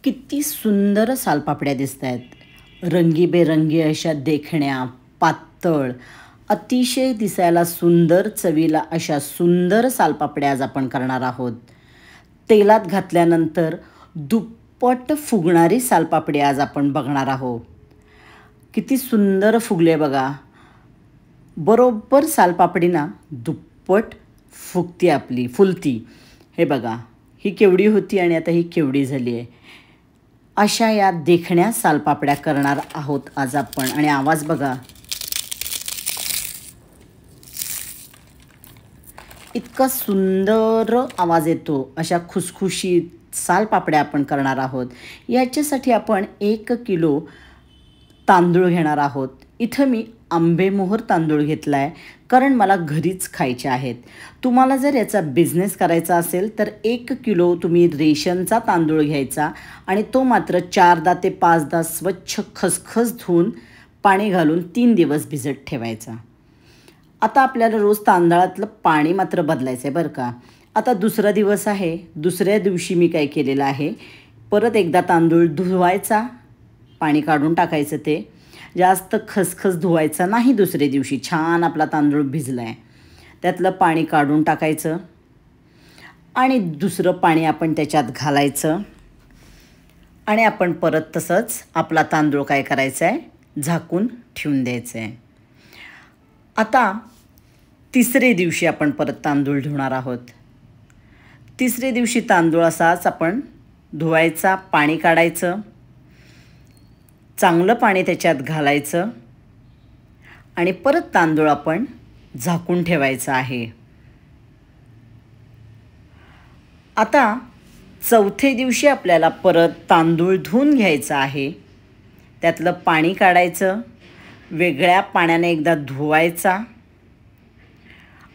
किती सुंदर सालपापड्या दिसत आहेत. रंगीबेरंगी अशा देखण्या, पातळ, अतिशय दिसायला सुंदर, चवीला अशा सुंदर सालपापड्या आज आपण करणार आहोत. तेलात घातल्यानंतर दुप्पट फुगणारी सालपापडी आज आपण बघणार आहोत. किती सुंदर फुगले बघा. बरोबर सालपापडी ना दुप्पट फुगती, आपली फुलती. हे बघा, ही केवढी होती आणि आता ही केवढी झाली आहे. अशा या देखण्या सालपापड्या करणार आहोत आज आपण. आणि आवाज बघा, इतका सुंदर आवाज येतो. अशा खुसखुशीत सालपापड्या आपण करणार आहोत. याच्यासाठी आपण 1 किलो तांदूळ घेणार आहोत. इथं मी आंबेमोहर तांदूळ घेतला आहे, कारण मला घरीच खायचे आहेत. तुम्हाला जर याचा बिझनेस करायचा असेल तर 1 किलो तुम्ही रेशनचा तांदूळ घ्यायचा आणि तो मात्र 4दा ते 5दा स्वच्छ खसखस धुवून पाणी घालून 3 दिवस भिजत ठेवायचा. आता आपल्याला रोज तांदळातलं पाणी मात्र बदलायचं आहे बरं का. आता दुसरा दिवस आहे. दुसऱ्या दिवशी मी काय केलेलं आहे, परत एकदा तांदूळ धुवायचा, पाणी काढून टाकायचं. ते जास्त खसखस धुवायचा नाही. दुसऱ्या दिवशी छान आपला तांदूळ भिजला आहे, त्यातलं पाणी काढून टाकायचं आणि दुसरं पाणी आपण त्याच्यात घालायचं आणि आपण परत तसंच आपला तांदूळ काय करायचा आहे, झाकून ठेवून द्यायचं आहे. आता तिसरे दिवशी आपण परत तांदूळ धुणार आहोत. तिसरे दिवशी तांदूळ असाच आपण धुवायचा, पाणी काढायचं, चांगलं पाणी त्याच्यात घालायचं आणि परत तांदूळ आपण झाकून ठेवायचं आहे. आता चौथे दिवशी आपल्याला परत तांदूळ धुवून घ्यायचं आहे. त्यातलं पाणी काढायचं, वेगळ्या पाण्याने एकदा धुवायचा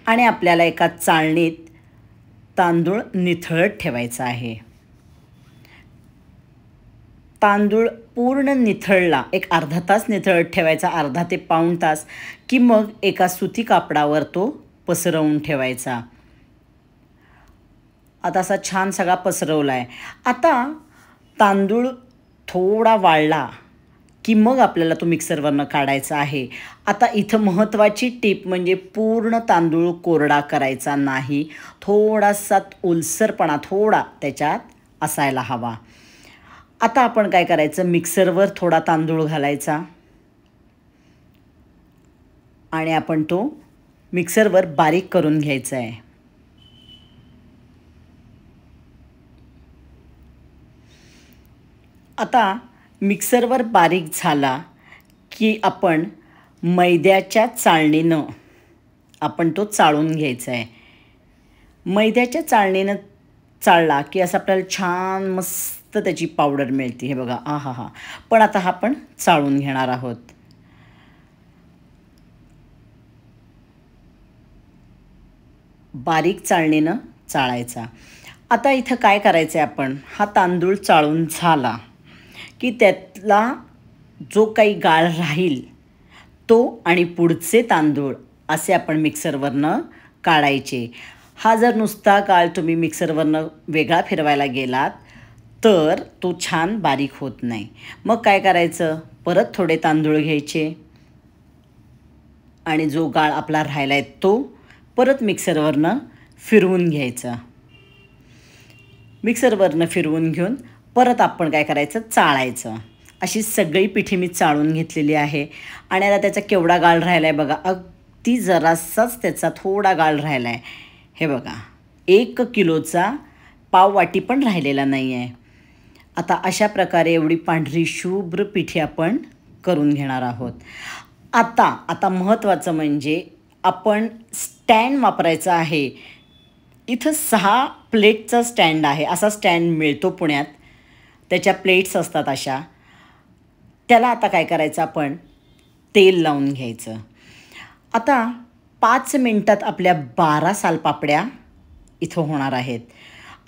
आणि आपल्याला एका चाळणीत तांदूळ निथळत ठेवायचा आहे. तांदूळ पूर्ण निथळला, एक अर्धा तास निथळत ठेवायचा, अर्धा ते पाऊण तास, की मग एका सुती कापडावर तो पसरवून ठेवायचा. आता असा छान सगळा पसरवला आहे. आता तांदूळ थोडा वाळला की मग आपल्याला तो मिक्सरवरनं काढायचा आहे. आता इथं महत्त्वाची टीप म्हणजे पूर्ण तांदूळ कोरडा करायचा नाही. थोडासा ओलसरपणा थोडा त्याच्यात असायला हवा. आता आपण काय करायचं, मिक्सरवर थोडा तांदूळ घालायचा आणि आपण तो मिक्सरवर बारीक करून घ्यायचा आहे. आता मिक्सरवर बारीक झाला की आपण मैद्याच्या चाळणीनं आपण तो चाळून घ्यायचा आहे. मैद्याच्या चाळणीनं चाळला की असं आपल्याला छान मस्त त्याची पावडर मिळते. हे बघा, आहा. पण आता हा आपण चाळून घेणार आहोत. बारीक चाळणीनं चाळायचा. आता इथं काय करायचं आहे, आपण हा तांदूळ चाळून झाला की त्यातला जो काही गाळ राहील तो आणि पुढचे तांदूळ असे आपण मिक्सरवरनं काढायचे. हा जर नुसता गाळ तुम्ही मिक्सरवरनं वेगळा फिरवायला गेलात तर तो छान बारीक होत नाही. मग काय करायचं, परत थोडे तांदूळ घ्यायचे आणि जो गाळ आपला राहिला आहे तो परत मिक्सरवरनं फिरवून घ्यायचा. मिक्सरवरनं फिरवून घेऊन परत आपण काय करायचं, चाळायचं. अशी सगळी पिठी मी चाळून घेतलेली आहे. आणि आता त्याचा केवढा गाळ राहिला आहे बघा, अगदी जरासाच त्याचा थोडा गाळ राहिला आहे. हे बघा, 1 किलोचा पाववाटी पण राहिलेला नाही आहे. आता अशा प्रकारे एवढी पांढरी शुभ्र पिठी आपण करून घेणार आहोत. आता महत्त्वाचं म्हणजे आपण स्टँड वापरायचा आहे. इथं 6 प्लेटचा स्टँड आहे. असा स्टँड मिळतो पुण्यात, त्याच्या प्लेट्स असतात अशा. त्याला आता काय करायचं, आपण तेल लावून घ्यायचं. आता 5 मिनटात आपल्या 12 सालपापड्या इथं होणार आहेत.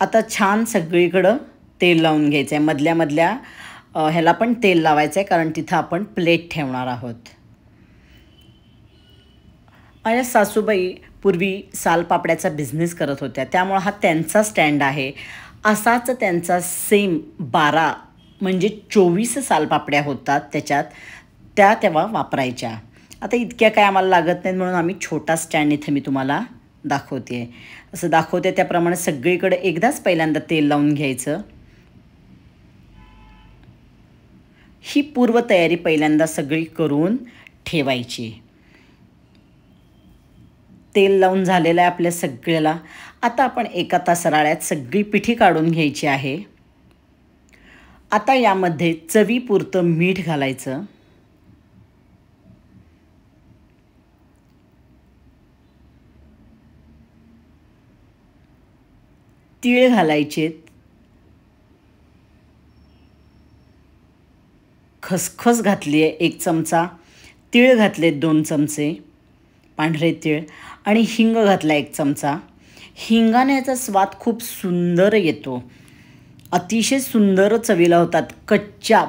आता छान सगळीकडं तेल लावून घ्यायचं आहे. मधल्या ह्याला पण तेल लावायचं आहे, कारण तिथं आपण प्लेट ठेवणार आहोत. माझ्या सासूबाई पूर्वी सालपापड्याचा बिझनेस करत होत्या, त्यामुळे हा त्यांचा स्टँड आहे. असाच त्यांचा सेम 12 म्हणजे 24 सालपापड्या होतात त्याच्यात, त्या तेव्हा वापरायच्या. आता इतक्या काय आम्हाला लागत नाहीत म्हणून आम्ही छोटा स्टँड इथे मी तुम्हाला दाखवते. असं दाखवते त्याप्रमाणे सगळीकडे एकदाच पहिल्यांदा तेल लावून घ्यायचं. ही पूर्वतयारी पहिल्यांदा सगळी करून ठेवायची. तेल लावून झालेलं आहे आपल्या सगळ्याला. आता आपण एका तासराळ्यात सगळी पिठी काढून घ्यायची आहे. आता यामध्ये चवीपुरतं मीठ घालायचं. तीळ घालायचेत. खसखस घातली आहे 1 चमचा, तीळ घातलेत 2 चमचे पांढरे तीळ, आणि हिंग घातला 1 चमचा. हिंगाने याचा स्वाद खूप सुंदर येतो, अतिशय सुंदर चवीला होतात.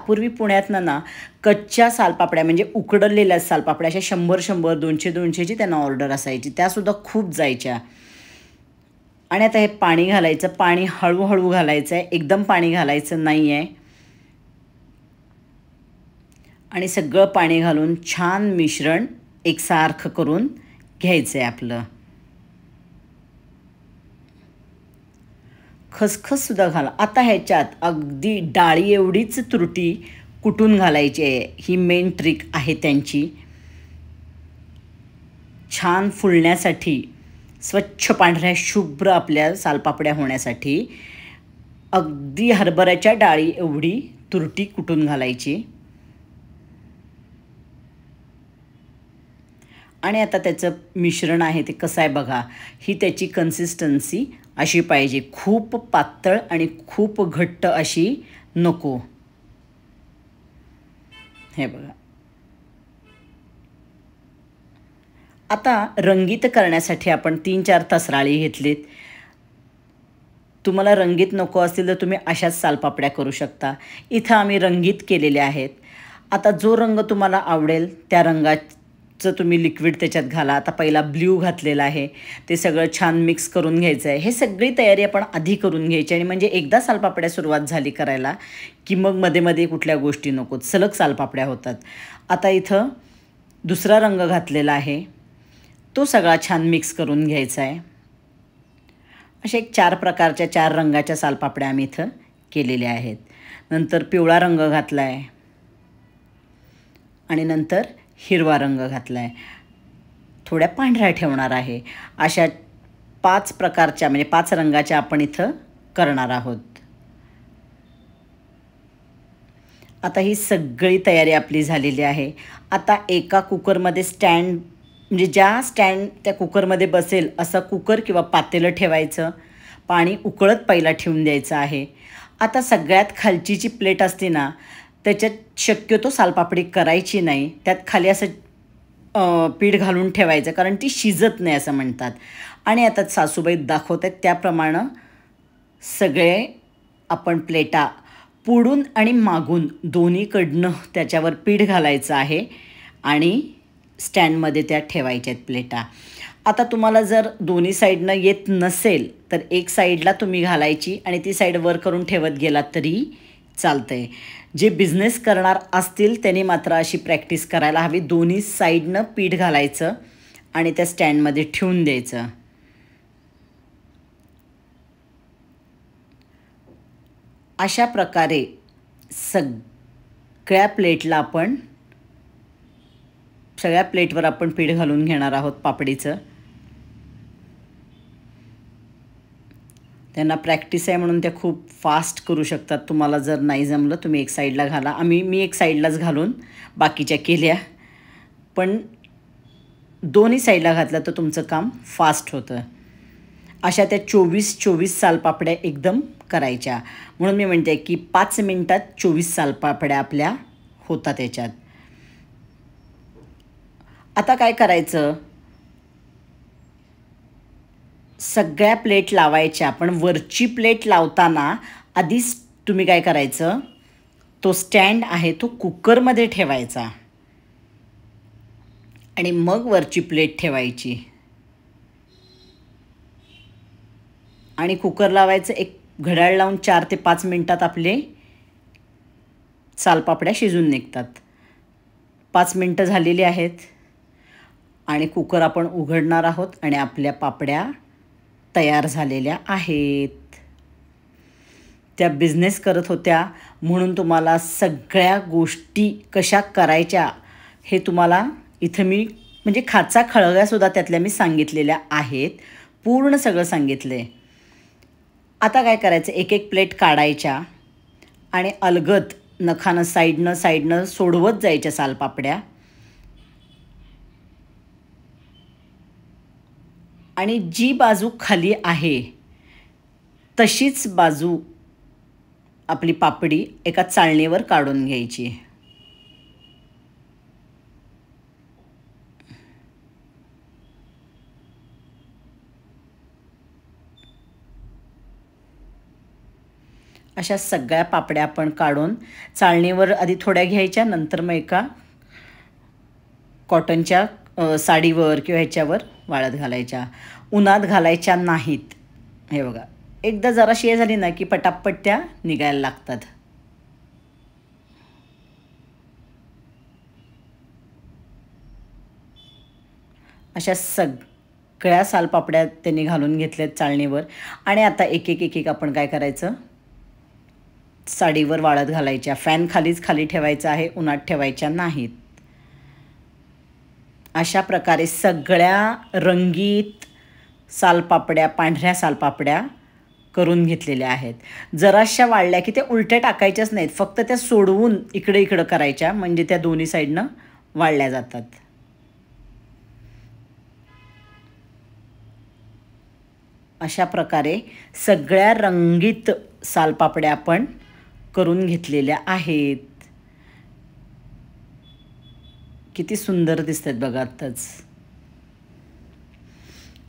पूर्वी पुण्यातनं ना कच्च्या सालपापड्या म्हणजे उकडलेल्या सालपापड्या अशा 100-100, 200-200ची त्यांना ऑर्डर असायची, त्यासुद्धा खूप जायच्या. आणि आता हे पाणी घालायचं. पाणी हळूहळू घालायचं आहे, एकदम पाणी घालायचं नाही आहे. आणि सगळं पाणी घालून छान मिश्रण एकसारखं करून घ्यायचं आहे आपलं. खसखससुद्धा घाला. आता ह्याच्यात अगदी डाळी एवढीच तुरटी कुटून घालायची आहे. ही मेन ट्रिक आहे त्यांची. छान फुलण्यासाठी, स्वच्छ पांढऱ्या शुभ्र आपल्या सालपापड्या होण्यासाठी अगदी हरभऱ्याच्या डाळी एवढी तुरटी कुटून घालायची. आणि आता त्याचं मिश्रण आहे ते कसं आहे बघा. ही त्याची कन्सिस्टन्सी अशी पाहिजे, खूप पातळ आणि खूप घट्ट अशी नको. हे बघा. आता रंगीत करण्यासाठी आपण 3-4 तसराळी घेतलीत. तुम्हाला रंगीत नको असतील तर तुम्ही अशाच सालपापड्या करू शकता. इथं आम्ही रंगीत केलेल्या आहेत. आता जो रंग तुम्हाला आवडेल त्या रंगाचं तुम्ही लिक्विड त्याच्यात घाला. आता पहिला ब्ल्यू घातलेला आहे, ते सगळं छान मिक्स करून घ्यायचं आहे. हे सगळी तयारी आपण आधी करून घ्यायची, आणि म्हणजे एकदा सालपापड्या सुरुवात झाली करायला की मग मध्ये मध्ये कुठल्या गोष्टी नकोत, सलग सालपापड्या होतात. आता इथं दुसरा रंग घातलेला आहे, तो सगळा छान मिक्स करून घ्यायचा आहे. अशा 4 प्रकारच्या 4 रंगाच्या सालपापड्या आम्ही इथं केलेल्या आहेत. नंतर पिवळा रंग घातला आहे आणि नंतर हिरवा रंग घातला आहे. थोड्या पांढऱ्या ठेवणार आहे. अशा 5 प्रकारच्या म्हणजे 5 रंगाच्या आपण इथं करणार आहोत. आता ही सगळी तयारी आपली झालेली आहे. आता एका कुकरमध्ये स्टँड म्हणजे ज्या स्टँड त्या कुकरमध्ये बसेल असं कुकर किंवा पातेलं ठेवायचं. पाणी उकळत पहिला ठेवून द्यायचं आहे. आता सगळ्यात खालची जी प्लेट असते ना त्याच्यात शक्यतो सालपापडी करायची नाही. त्यात खाली असं पीठ घालून ठेवायचं, कारण ती शिजत नाही असं म्हणतात. आणि आता सासूबाई दाखवत आहेत त्याप्रमाणे सगळे आपण प्लेटा पुढून आणि मागून दोन्हीकडनं त्याच्यावर पीठ घालायचं आहे आणि स्टँडमध्ये त्या ठेवायच्या आहेत प्लेटा. आता तुम्हाला जर दोन्ही साईडनं येत नसेल तर एक साईडला तुम्ही घालायची आणि ती साईड वर करून ठेवत गेलात तरी चालतं आहे. जे बिझनेस करणार असतील त्यांनी मात्र अशी प्रॅक्टिस करायला हवी. दोन्ही साईडनं पीठ घालायचं आणि त्या स्टँडमध्ये ठेवून द्यायचं. अशा प्रकारे सगळ्या प्लेटवर आपण पीठ घालून घेणार आहोत पापडीचं. त्यांना प्रॅक्टिस आहे म्हणून त्या खूप फास्ट करू शकतात. तुम्हाला जर नाही जमलं तुम्ही एक साईडला घाला. मी एक साईडलाच घालून बाकीच्या केल्या, पण दोन्ही साईडला घातलं तर तुमचं काम फास्ट होतं. अशा त्या 24 सालपापड्या एकदम करायच्या. म्हणून मी म्हणते की 5 मिनटात 24 सालपापड्या आपल्या होतात याच्यात. आता काय करायचं, सगळ्या प्लेट लावायच्या. पण वरची प्लेट लावताना आधीच तुम्ही काय करायचं, तो स्टँड आहे तो कुकरमध्ये ठेवायचा आणि मग वरची प्लेट ठेवायची आणि कुकर लावायचं. एक घड्याळ लावून 4 ते 5 मिनटात आपले सालपापड्या शिजून निघतात. 5 मिनटं झालेली आहेत आणि कुकर आपण उघडणार आहोत आणि आपल्या पापड्या तयार झालेल्या आहेत. त्या बिझनेस करत होत्या म्हणून तुम्हाला सगळ्या गोष्टी कशा करायच्या हे तुम्हाला इथं मी म्हणजे खाचा खळग्यासुद्धा त्यातल्या मी सांगितलेल्या आहेत. पूर्ण सगळं सांगितलं आहे. आता काय करायचं, एक एक प्लेट काढायच्या आणि अलगद नखानं साईडनं सोडवत जायच्या सालपापड्या. आणि जी बाजू खाली आहे तशीच बाजू आपली पापडी एका चाळणीवर काढून घ्यायची. अशा सगळ्या पापड्या आपण काढून चाळणीवर आधी थोड्या घ्यायच्या, नंतर मग एका कॉटनच्या साडीवर किंवा ह्याच्यावर वाळत घालायच्या. उन्हात घालायच्या नाहीत. हे बघा, एकदा जराशी हे झाली ना की पटापट त्या निघायला लागतात. अशा सगळ्या सालपापड्या त्यांनी घालून घेतल्यात चाळणीवर. आणि आता एक एक आपण काय करायचं, साडीवर वाळत घालायच्या. फॅन खाली ठेवायचा आहे, उन्हात ठेवायच्या नाहीत. अशा प्रकारे सगळ्या रंगीत सालपापड्या, पांढऱ्या सालपापड्या करून घेतलेल्या आहेत. जराशा वाळल्या की त्या उलट्या टाकायच्याच नाहीत, फक्त त्या सोडवून इकडे करायच्या, म्हणजे त्या दोन्ही साईडनं वाळल्या जातात. अशा प्रकारे सगळ्या रंगीत सालपापड्या आपण करून घेतलेल्या आहेत. किती सुंदर दिसतात बघा. आत्ताच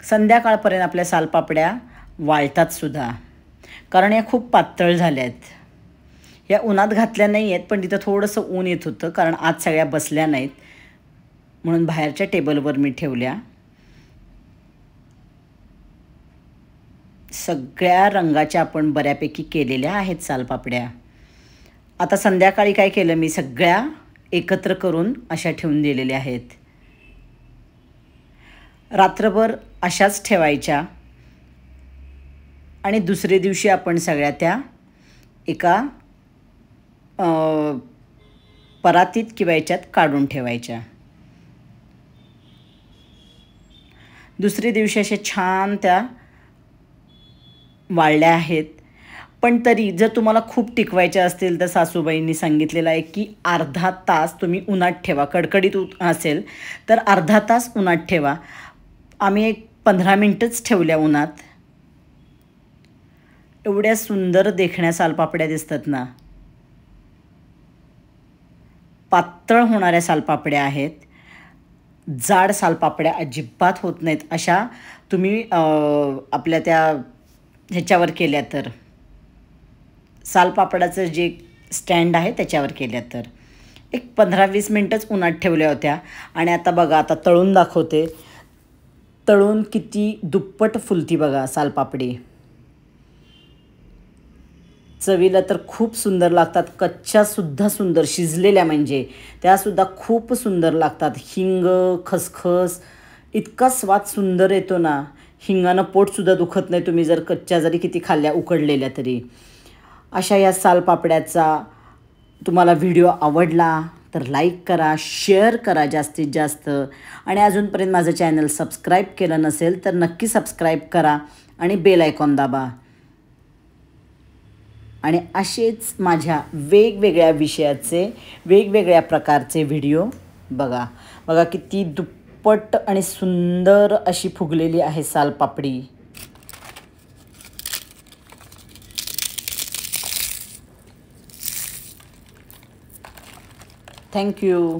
संध्याकाळपर्यंत आपल्या सालपापड्या वाळतात सुद्धा, कारण या खूप पातळ झाल्या आहेत. या उन्हात घातल्या नाही आहेत, पण तिथं थोडंसं ऊन येत होतं, कारण आज सगळ्या बसल्या नाहीत म्हणून बाहेरच्या टेबलवर मी ठेवल्या. सगळ्या रंगाच्या आपण बऱ्यापैकी केलेल्या आहेत सालपापड्या. आता संध्याकाळी काय केलं, मी सगळ्या एकत्र करून अशा ठेवून दिलेल्या आहेत. रात्रभर अशाच ठेवायच्या आणि दुसरे दिवशी आपण सगळ्या त्या एका परातीत किंवा याच्यात काढून ठेवायच्या. दुसरे दिवशी अशा छान त्या वाळल्या आहेत. पण तरी जर तुम्हाला खूप टिकवायच्या असतील तर सासूबाईंनी सांगितलेलं आहे की अर्धा तास तुम्ही उन्हात ठेवा. कडकडीत असेल तर अर्धा तास उन्हात ठेवा. आम्ही एक 15 मिनटंच ठेवल्या उन्हात. एवढ्या सुंदर देखण्या सालपापड्या दिसतात ना. पातळ होणाऱ्या सालपापड्या आहेत. जाड सालपापड्या अजिबात होत नाहीत. अशा तुम्ही आपल्या त्या ह्याच्यावर केल्या तर, सालपापडाचं जे स्टँड आहे त्याच्यावर केल्या तर, एक 15-20 मिनटंच उन्हात ठेवल्या होत्या. आणि आता बघा, आता तळून दाखवते. तळून किती दुप्पट फुलती बघा सालपापडी. चवीला तर खूप सुंदर लागतात. कच्च्यासुद्धा सुंदर, शिजलेल्या म्हणजे त्यासुद्धा खूप सुंदर लागतात. हिंग, खसखस, इतका स्वाद सुंदर येतो ना. हिंगानं पोटसुद्धा दुखत नाही तुम्ही जर कच्च्या जरी किती खाल्ल्या उकडलेल्या तरी. अशा या सालपापड्याचा तुम्हाला व्हिडिओ आवडला तर लाईक करा, शेअर करा जास्तीत जास्त. आणि अजूनपर्यंत माझं चॅनल सबस्क्राईब केलं नसेल तर नक्की सबस्क्राईब करा आणि बेल आयकॉन दाबा. आणि असेच माझ्या वेगवेगळ्या विषयाचे, वेगवेगळ्या प्रकारचे व्हिडिओ बघा. बघा किती दुप्पट आणि सुंदर अशी फुगलेली आहे सालपापडी. थँक्यू.